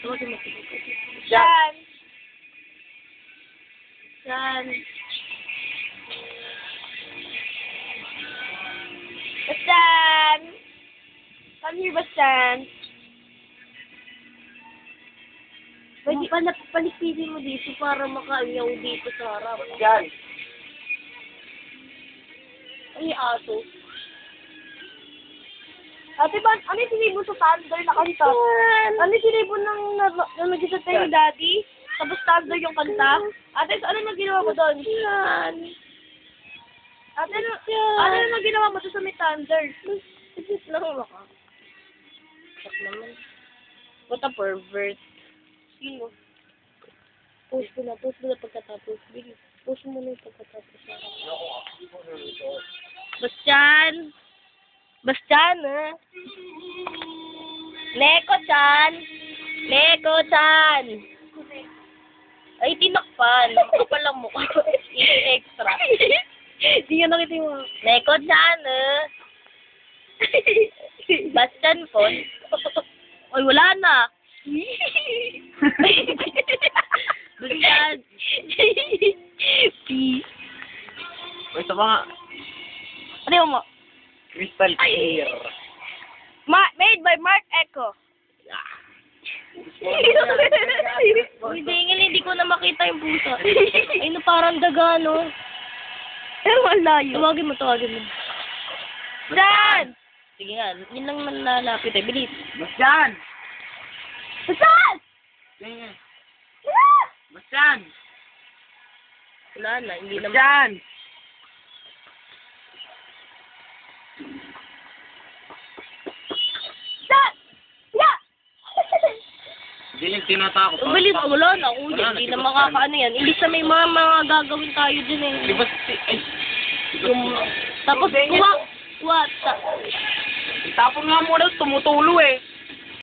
Tawagin mo. Yan. Yan. Bastan! Come here, Bastan. Pwede pa napalipitin mo dito para makaanyaw dito sa harap. Yan. Ay, aso. Ate ba, ano yung sinibon sa Thunder na kanta? Ano yung sinibon ng nag-isa tayo ni Daddy? Tapos Thunder yung kanta? Ate, ano na ginawa mo doon? Yan. Ate, ano na ginawa mo doon sa may Thunder? Isis lang mo ka. Sak naman. What a pervert. Sino? Post mo na pagkatapos. Post mo na yung pagkatapos. Bastian! Bastian, ha? Neko-chan! Neko-chan! Ay, tinakpan. Kapal lang mukha. Extra. Hindi nga nakita yung Neko-chan, ha? Bastian po. Ay, wala na. Bastian. Peace. Ito pa nga. Ano mo? Crystal clear. Made by Mark Echo. Hindi ko na makita yung pusa. Ay, no, parang daga, no? Eh, wala yun. Tawagin mo. Dan! Sige nga, yun lang man lalapit eh. Bilis. Bastian! Bastian! Yan. Bastian! Wala na, hindi naman. Bastian! Dan! Yeah! Hindi lang tinatakot. Bilis, wala na, kuya. Wala na, Hindi si na Bastian. makakaano yan. Imbis na may mga gagawin tayo din eh. Di ba ay, Tapos, what? itapon nga muna, tumutulo eh.